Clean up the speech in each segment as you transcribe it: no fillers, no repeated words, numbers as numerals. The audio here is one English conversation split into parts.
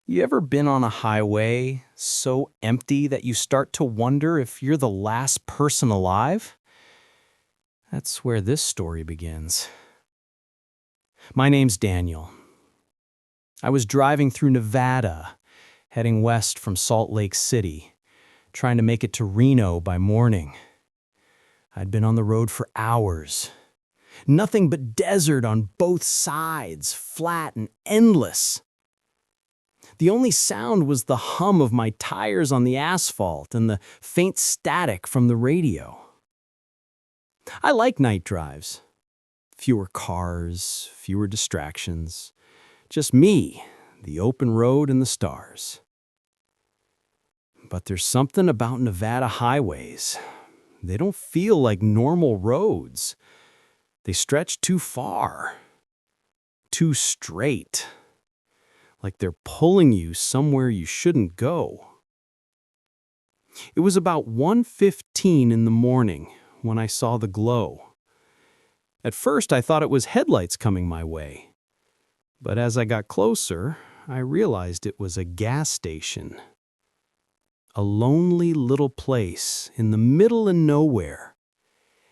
You ever been on a highway so empty that you start to wonder if you're the last person alive? That's where this story begins. My name's Daniel. I was driving through Nevada, heading west from Salt Lake City, trying to make it to Reno by morning. I'd been on the road for hours. Nothing but desert on both sides, flat and endless. The only sound was the hum of my tires on the asphalt and the faint static from the radio. I like night drives. Fewer cars, fewer distractions. Just me, the open road, and the stars. But there's something about Nevada highways. They don't feel like normal roads. They stretch too far, too straight, like they're pulling you somewhere you shouldn't go. It was about 1:15 in the morning when I saw the glow. At first, I thought it was headlights coming my way. But as I got closer, I realized it was a gas station. A lonely little place in the middle of nowhere.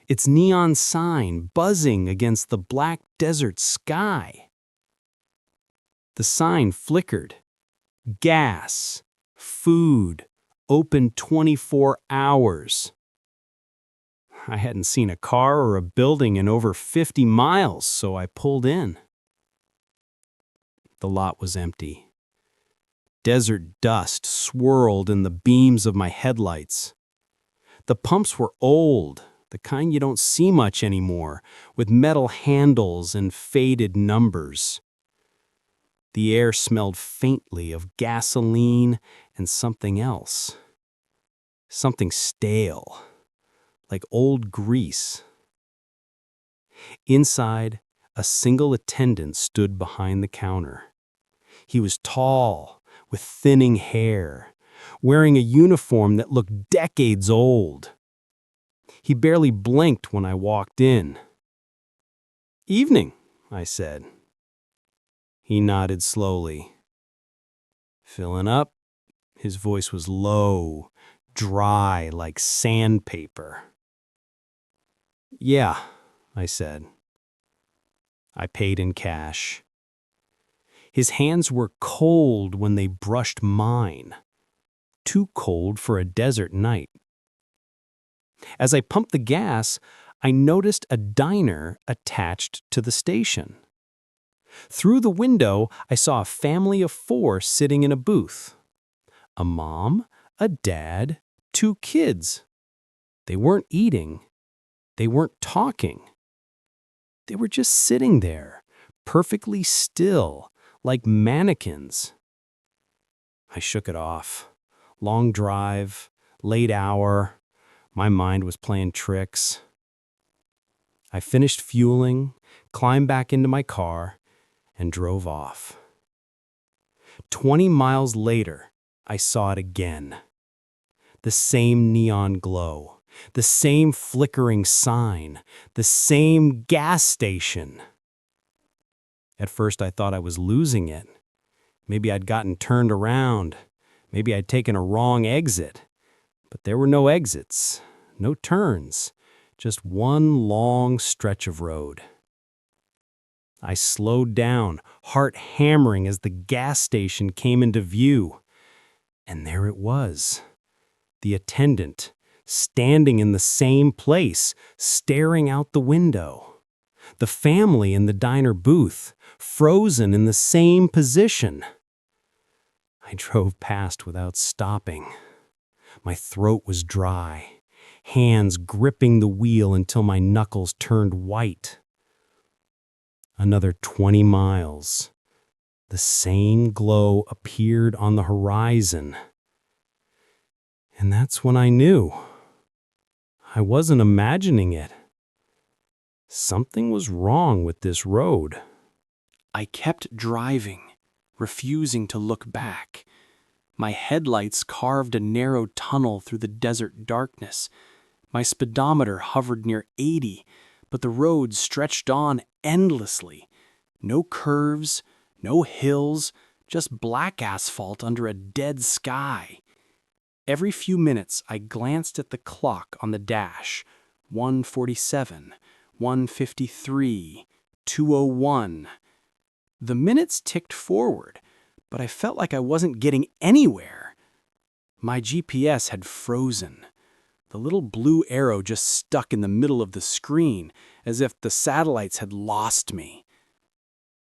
Its neon sign buzzing against the black desert sky. The sign flickered. Gas, food, open 24 hours. I hadn't seen a car or a building in over 50 miles, so I pulled in. The lot was empty. Desert dust swirled in the beams of my headlights. The pumps were old, the kind you don't see much anymore, with metal handles and faded numbers. The air smelled faintly of gasoline and something else. Something stale, like old grease. Inside, a single attendant stood behind the counter. He was tall, with thinning hair, wearing a uniform that looked decades old. He barely blinked when I walked in. "Evening," I said. He nodded slowly. "Filling up?" His voice was low, dry like sandpaper. "Yeah," I said. I paid in cash. His hands were cold when they brushed mine. Too cold for a desert night. As I pumped the gas, I noticed a diner attached to the station. Through the window, I saw a family of 4 sitting in a booth. A mom, a dad, 2 kids. They weren't eating. They weren't talking. They were just sitting there, perfectly still, like mannequins. I shook it off. Long drive, late hour. My mind was playing tricks. I finished fueling, climbed back into my car, and drove off. 20 miles later, I saw it again. The same neon glow, the same flickering sign, the same gas station. At first, I thought I was losing it. Maybe I'd gotten turned around. Maybe I'd taken a wrong exit. But there were no exits, no turns, just one long stretch of road. I slowed down, heart hammering as the gas station came into view. And there it was. The attendant, standing in the same place, staring out the window. The family in the diner booth, frozen in the same position. I drove past without stopping. My throat was dry, hands gripping the wheel until my knuckles turned white. Another 20 miles. The same glow appeared on the horizon. And that's when I knew. I wasn't imagining it. Something was wrong with this road. I kept driving, refusing to look back. My headlights carved a narrow tunnel through the desert darkness. My speedometer hovered near 80, but the road stretched on endlessly. No curves, no hills, just black asphalt under a dead sky. Every few minutes, I glanced at the clock on the dash. 1:47, 1:53, 2:01. The minutes ticked forward, but I felt like I wasn't getting anywhere. My GPS had frozen. The little blue arrow just stuck in the middle of the screen, as if the satellites had lost me.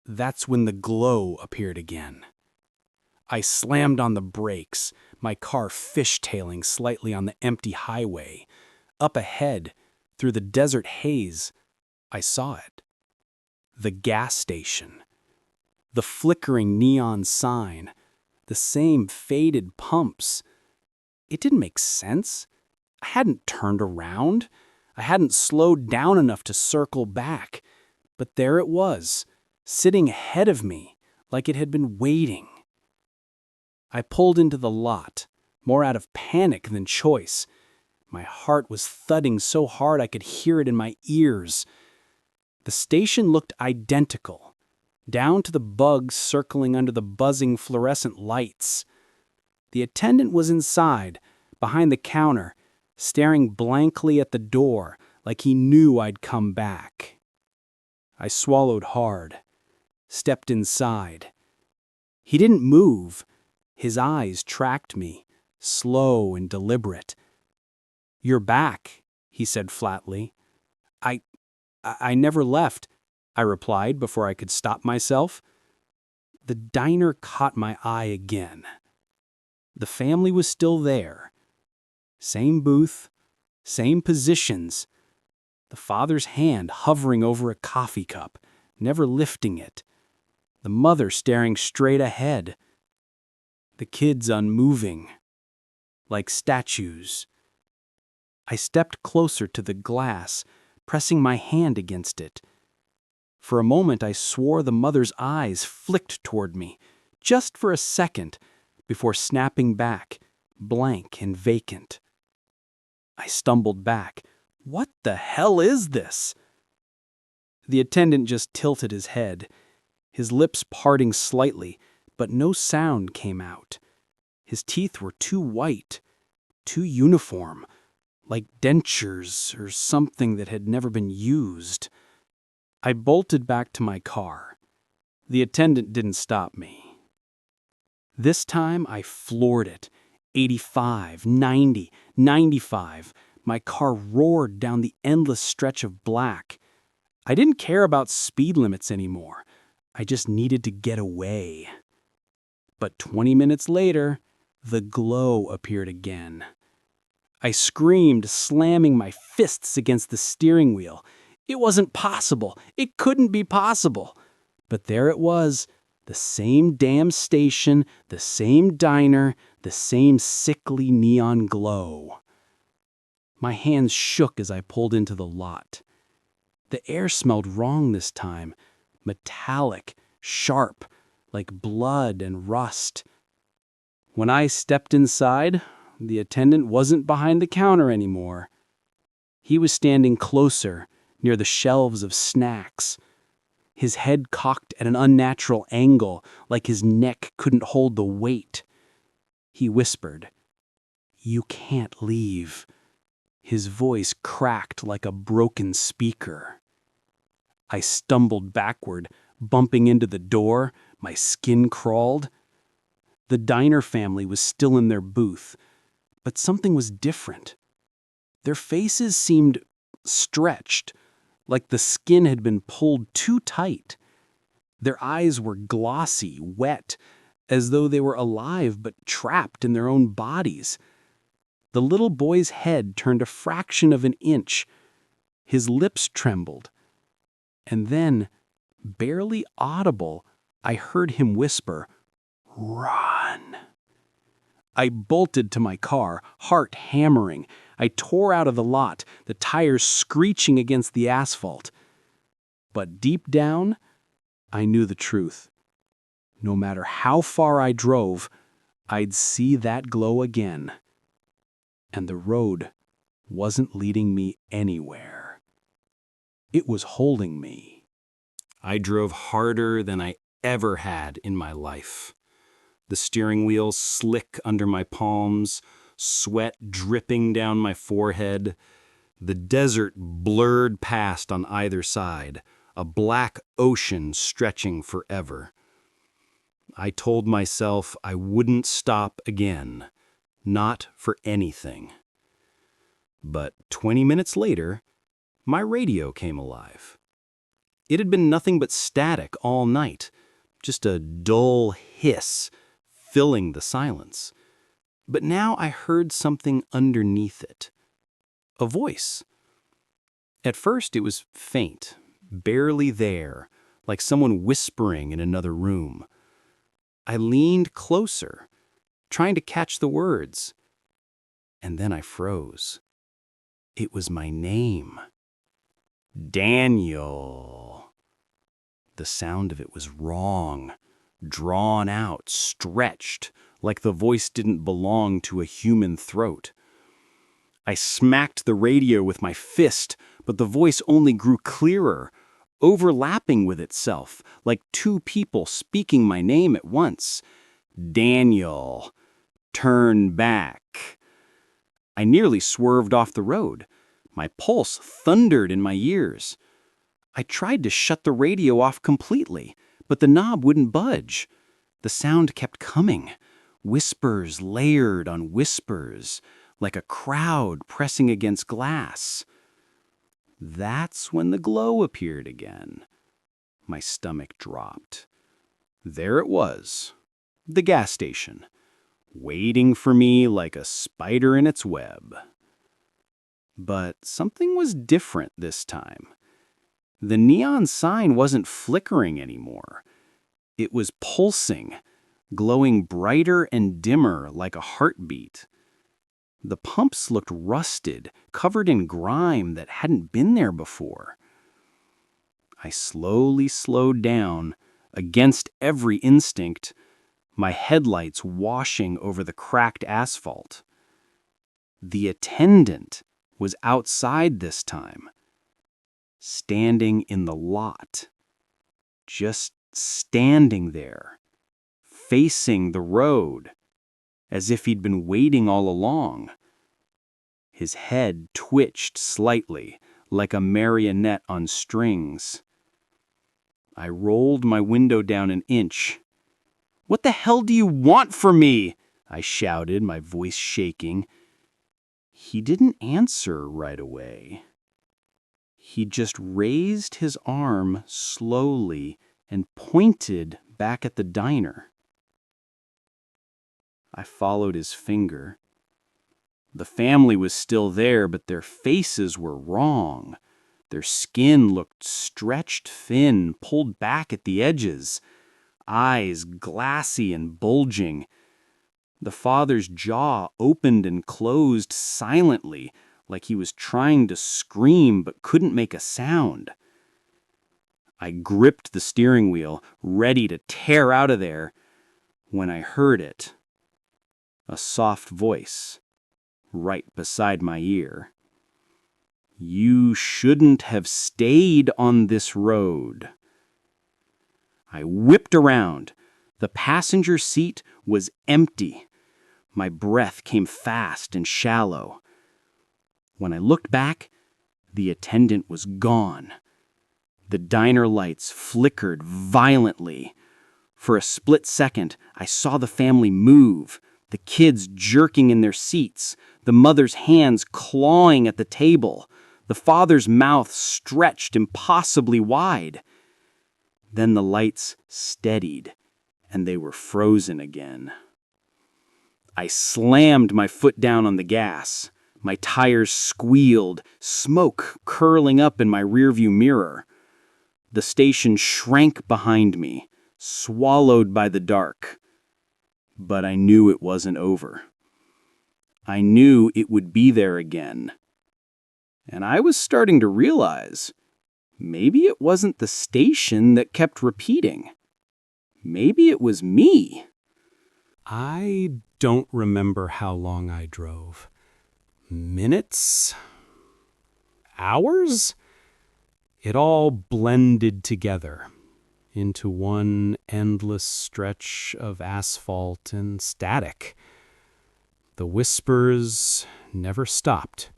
That's when the glow appeared again. I slammed on the brakes, my car fishtailing slightly on the empty highway. Up ahead, through the desert haze, I saw it. The gas station. The flickering neon sign. The same faded pumps. It didn't make sense. I hadn't turned around. I hadn't slowed down enough to circle back. But there it was, sitting ahead of me, like it had been waiting. I pulled into the lot, more out of panic than choice. My heart was thudding so hard I could hear it in my ears. The station looked identical, down to the bugs circling under the buzzing fluorescent lights. The attendant was inside, behind the counter, staring blankly at the door like he knew I'd come back. I swallowed hard, stepped inside. He didn't move. His eyes tracked me, slow and deliberate. "You're back," he said flatly. I never left," I replied before I could stop myself. The diner caught my eye again. The family was still there. Same booth, same positions. The father's hand hovering over a coffee cup, never lifting it. The mother staring straight ahead. The kids unmoving, like statues. I stepped closer to the glass, pressing my hand against it. For a moment I swore the mother's eyes flicked toward me, just for a second, before snapping back, blank and vacant. I stumbled back. What the hell is this? The attendant just tilted his head, his lips parting slightly, but no sound came out. His teeth were too white, too uniform, like dentures or something that had never been used. I bolted back to my car. The attendant didn't stop me. This time I floored it. 85, 90, 95. My car roared down the endless stretch of black. I didn't care about speed limits anymore. I just needed to get away. But 20 minutes later, the glow appeared again. I screamed, slamming my fists against the steering wheel. It wasn't possible. It couldn't be possible. But there it was, the same damn station, the same diner, the same sickly neon glow. My hands shook as I pulled into the lot. The air smelled wrong this time, metallic, sharp, like blood and rust. When I stepped inside, the attendant wasn't behind the counter anymore. He was standing closer, near the shelves of snacks. His head cocked at an unnatural angle, like his neck couldn't hold the weight. He whispered, "You can't leave." His voice cracked like a broken speaker. I stumbled backward, bumping into the door. My skin crawled. The diner family was still in their booth, but something was different. Their faces seemed stretched, like the skin had been pulled too tight. Their eyes were glossy, wet, as though they were alive but trapped in their own bodies. The little boy's head turned a fraction of an inch. His lips trembled. And then, barely audible, I heard him whisper, "Run." I bolted to my car, heart hammering. I tore out of the lot, the tires screeching against the asphalt. But deep down, I knew the truth. No matter how far I drove, I'd see that glow again. And the road wasn't leading me anywhere. It was holding me. I drove harder than I ever had in my life. the steering wheel slick under my palms, sweat dripping down my forehead. The desert blurred past on either side, a black ocean stretching forever. I told myself I wouldn't stop again, not for anything. But 20 minutes later, my radio came alive. It had been nothing but static all night, just a dull hiss filling the silence. But now I heard something underneath it. A voice. At first it was faint, barely there, like someone whispering in another room. I leaned closer, trying to catch the words. And then I froze. It was my name. Daniel. The sound of it was wrong, drawn out, stretched, like the voice didn't belong to a human throat. I smacked the radio with my fist, but the voice only grew clearer, overlapping with itself, like two people speaking my name at once. Daniel, turn back. I nearly swerved off the road. My pulse thundered in my ears. I tried to shut the radio off completely, but the knob wouldn't budge. The sound kept coming, whispers layered on whispers, like a crowd pressing against glass. That's when the glow appeared again. My stomach dropped. There it was, the gas station, waiting for me like a spider in its web. But something was different this time. The neon sign wasn't flickering anymore. It was pulsing, glowing brighter and dimmer like a heartbeat. The pumps looked rusted, covered in grime that hadn't been there before. I slowly slowed down, against every instinct, my headlights washing over the cracked asphalt. The attendant was outside this time, standing in the lot, just standing there, facing the road, as if he'd been waiting all along. His head twitched slightly, like a marionette on strings. I rolled my window down an inch. "What the hell do you want from me?" I shouted, my voice shaking. He didn't answer right away. He just raised his arm slowly and pointed back at the diner. I followed his finger. The family was still there, but their faces were wrong. Their skin looked stretched thin, pulled back at the edges, eyes glassy and bulging. The father's jaw opened and closed silently, like he was trying to scream but couldn't make a sound. I gripped the steering wheel, ready to tear out of there, when I heard it. A soft voice, right beside my ear. "You shouldn't have stayed on this road." I whipped around. The passenger seat was empty. My breath came fast and shallow. When I looked back, the attendant was gone. The diner lights flickered violently. For a split second, I saw the family move, the kids jerking in their seats, the mother's hands clawing at the table, the father's mouth stretched impossibly wide. Then the lights steadied, and they were frozen again. I slammed my foot down on the gas. My tires squealed, smoke curling up in my rearview mirror. The station shrank behind me, swallowed by the dark. But I knew it wasn't over. I knew it would be there again. And I was starting to realize, maybe it wasn't the station that kept repeating. Maybe it was me. I don't remember how long I drove. Minutes? Hours? It all blended together. into one endless stretch of asphalt and static. The whispers never stopped.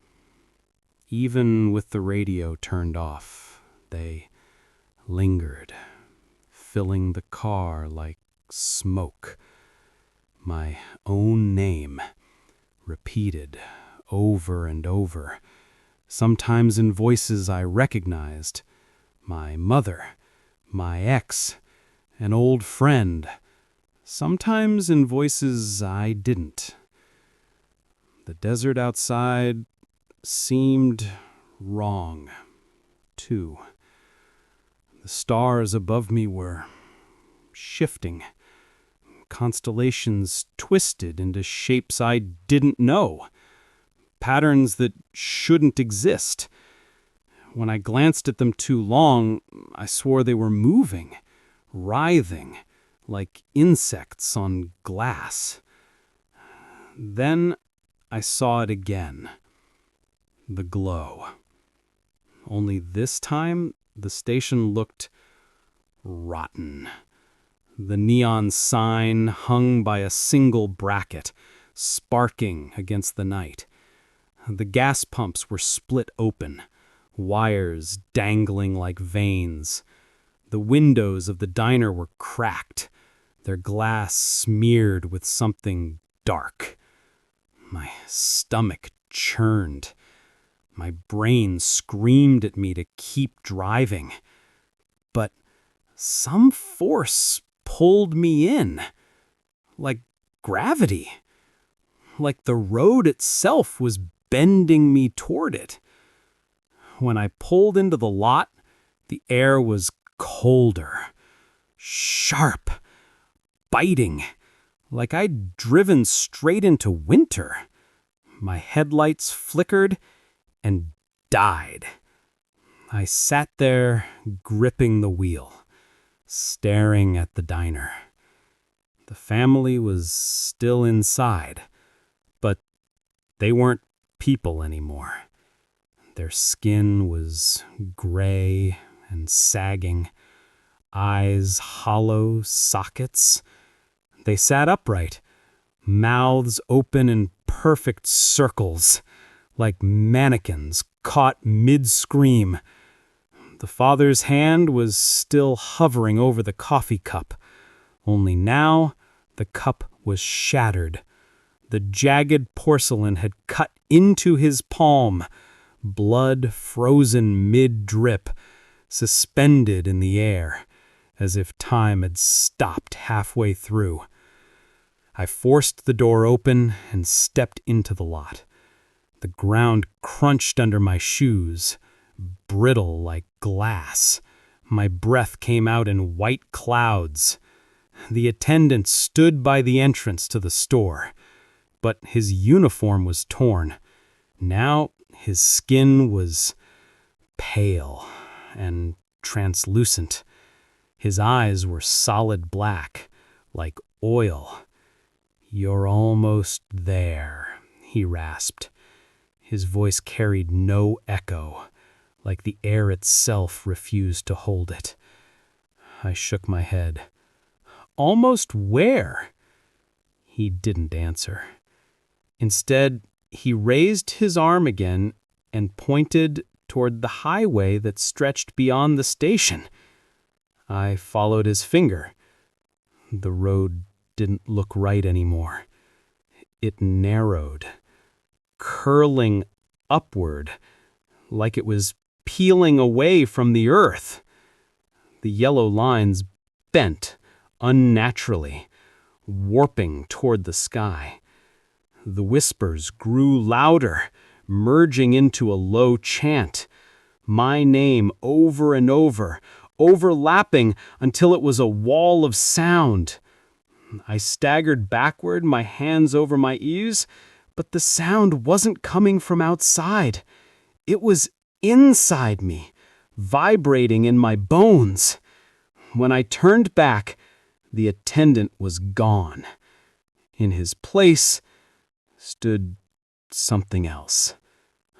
Even with the radio turned off, they lingered, filling the car like smoke. My own name, repeated over and over, sometimes in voices I recognized. My mother, my ex, an old friend, sometimes in voices I didn't. The desert outside seemed wrong, too. The stars above me were shifting, constellations twisted into shapes I didn't know, patterns that shouldn't exist. When I glanced at them too long, I swore they were moving, writhing, like insects on glass. Then I saw it again. The glow. Only this time, the station looked rotten. The neon sign hung by a single bracket, sparking against the night. The gas pumps were split open, wires dangling like veins. The windows of the diner were cracked, their glass smeared with something dark. My stomach churned. My brain screamed at me to keep driving. But some force pulled me in, like gravity, like the road itself was bending me toward it. When I pulled into the lot, the air was colder, sharp, biting, like I'd driven straight into winter. My headlights flickered and died. I sat there, gripping the wheel, staring at the diner. The family was still inside, but they weren't people anymore. Their skin was gray and sagging, eyes hollow sockets. They sat upright, mouths open in perfect circles, like mannequins caught mid-scream. The father's hand was still hovering over the coffee cup, only now the cup was shattered. The jagged porcelain had cut into his palm, blood frozen mid-drip, suspended in the air, as if time had stopped halfway through. I forced the door open and stepped into the lot. The ground crunched under my shoes, brittle like glass. My breath came out in white clouds. The attendant stood by the entrance to the store, but his uniform was torn. Now his skin was pale and translucent. His eyes were solid black, like oil. "You're almost there," he rasped. His voice carried no echo, like the air itself refused to hold it. I shook my head. "Almost where?" He didn't answer. Instead, he raised his arm again and pointed toward the highway that stretched beyond the station. I followed his finger. The road didn't look right anymore. It narrowed, curling upward, like it was peeling away from the earth. The yellow lines bent unnaturally, warping toward the sky. The whispers grew louder, merging into a low chant. My name over and over, overlapping until it was a wall of sound. I staggered backward, my hands over my ears, but the sound wasn't coming from outside. It was inside me, vibrating in my bones. When I turned back, the attendant was gone. In his place stood something else.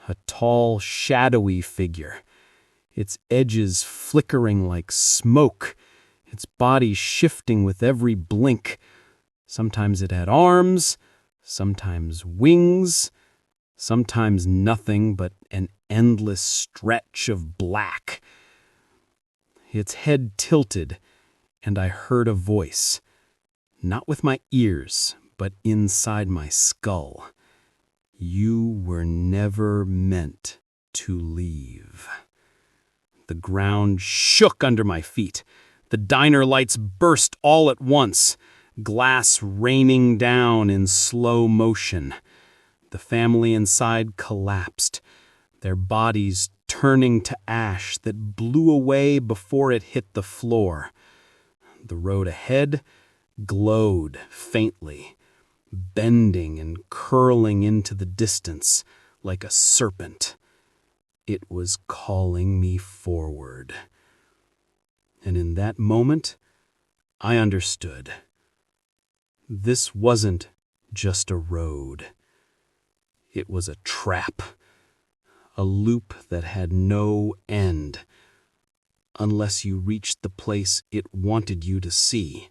A tall, shadowy figure, its edges flickering like smoke, its body shifting with every blink. Sometimes it had arms, sometimes wings, sometimes nothing but an endless stretch of black. Its head tilted, and I heard a voice, not with my ears, but inside my skull. You were never meant to leave. The ground shook under my feet. The diner lights burst all at once, glass raining down in slow motion. The family inside collapsed, their bodies turning to ash that blew away before it hit the floor. The road ahead glowed faintly, bending and curling into the distance like a serpent. It was calling me forward. And in that moment, I understood. This wasn't just a road. It was a trap, a loop that had no end, unless you reached the place it wanted you to see,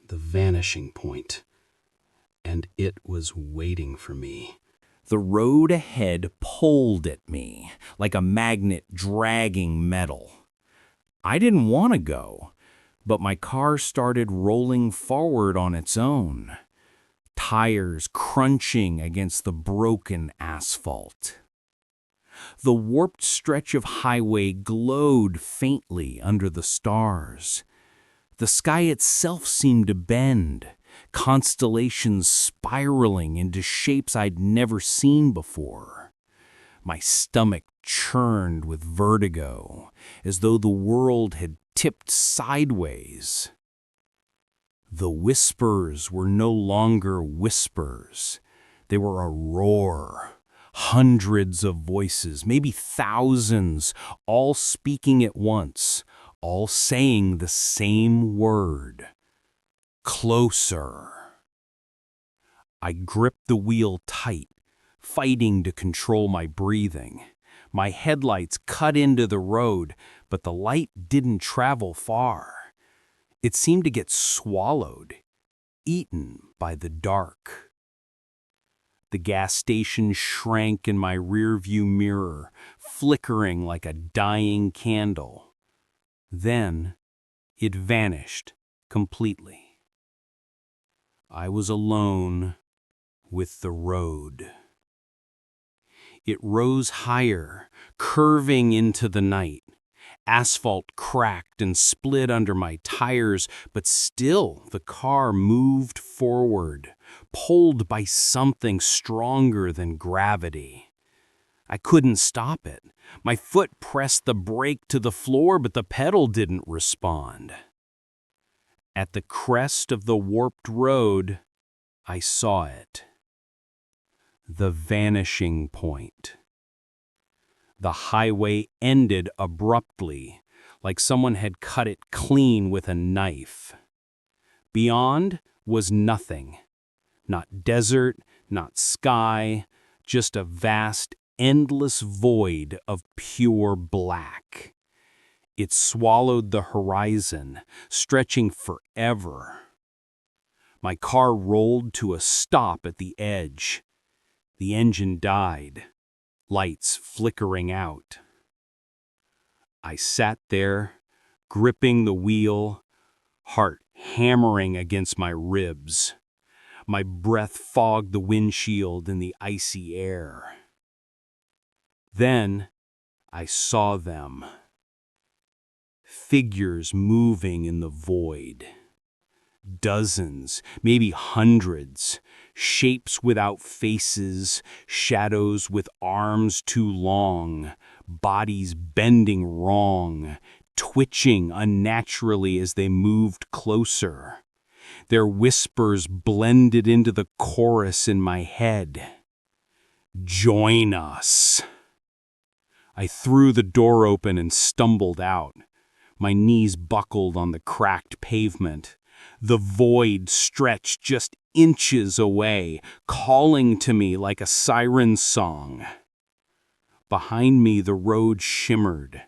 the vanishing point, and it was waiting for me. The road ahead pulled at me like a magnet dragging metal. I didn't want to go, but my car started rolling forward on its own, tires crunching against the broken asphalt. The warped stretch of highway glowed faintly under the stars. The sky itself seemed to bend, constellations spiraling into shapes I'd never seen before. My stomach churned with vertigo, as though the world had tipped sideways. The whispers were no longer whispers. They were a roar. Hundreds of voices, maybe thousands, all speaking at once, all saying the same word. Closer. I gripped the wheel tight, fighting to control my breathing. My headlights cut into the road, but the light didn't travel far. It seemed to get swallowed, eaten by the dark. The gas station shrank in my rearview mirror, flickering like a dying candle. Then it vanished completely. I was alone with the road. It rose higher, curving into the night. Asphalt cracked and split under my tires, but still the car moved forward, pulled by something stronger than gravity. I couldn't stop it. My foot pressed the brake to the floor, but the pedal didn't respond. At the crest of the warped road, I saw it. The vanishing point. The highway ended abruptly, like someone had cut it clean with a knife. Beyond was nothing. Not desert, not sky, just a vast, endless void of pure black. It swallowed the horizon, stretching forever. My car rolled to a stop at the edge. The engine died, lights flickering out. I sat there, gripping the wheel, heart hammering against my ribs. My breath fogged the windshield in the icy air. Then I saw them. Figures moving in the void. Dozens, maybe hundreds, shapes without faces, shadows with arms too long, bodies bending wrong, twitching unnaturally as they moved closer. Their whispers blended into the chorus in my head. Join us. I threw the door open and stumbled out. My knees buckled on the cracked pavement. The void stretched just inches away, calling to me like a siren song. Behind me, the road shimmered.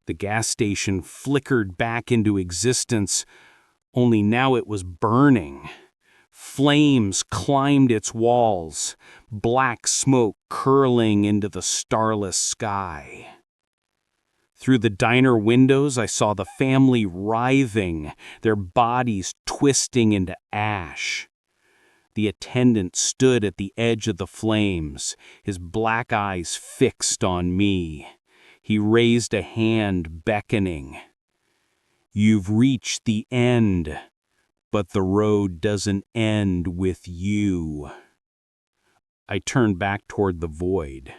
The gas station flickered back into existence, only now it was burning. Flames climbed its walls, black smoke curling into the starless sky. Through the diner windows, I saw the family writhing, their bodies twisting into ash. The attendant stood at the edge of the flames, his black eyes fixed on me. He raised a hand, beckoning. "You've reached the end, but the road doesn't end with you." I turned back toward the void.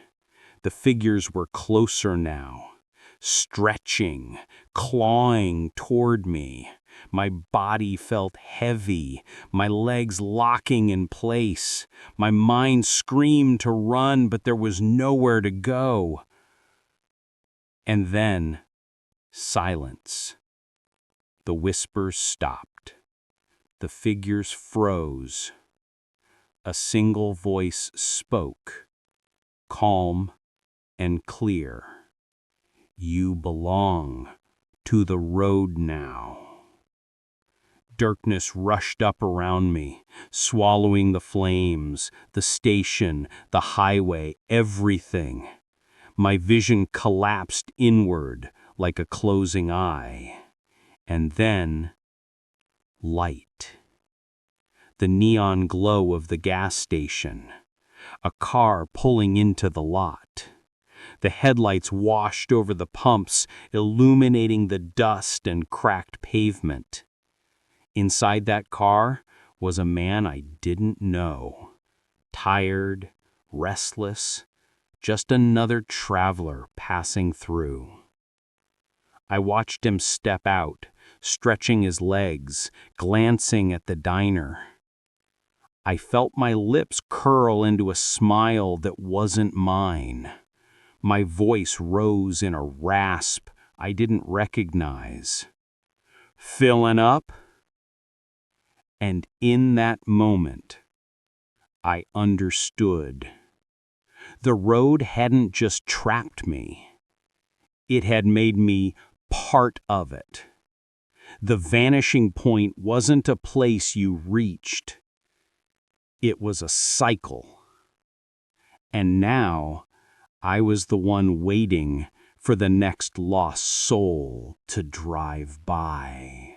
The figures were closer now, stretching, clawing toward me. My body felt heavy, my legs locking in place. My mind screamed to run, but there was nowhere to go. And then, silence. The whispers stopped. The figures froze. A single voice spoke, calm and clear. "You belong to the road now." Darkness rushed up around me, swallowing the flames, the station, the highway, everything. My vision collapsed inward like a closing eye. And then, light. The neon glow of the gas station. A car pulling into the lot. The headlights washed over the pumps, illuminating the dust and cracked pavement. Inside that car was a man I didn't know. Tired, restless, just another traveler passing through. I watched him step out, stretching his legs, glancing at the diner. I felt my lips curl into a smile that wasn't mine. My voice rose in a rasp I didn't recognize. "Filling up?" And in that moment, I understood. The road hadn't just trapped me. It had made me part of it. The vanishing point wasn't a place you reached. It was a cycle. And now, I was the one waiting for the next lost soul to drive by.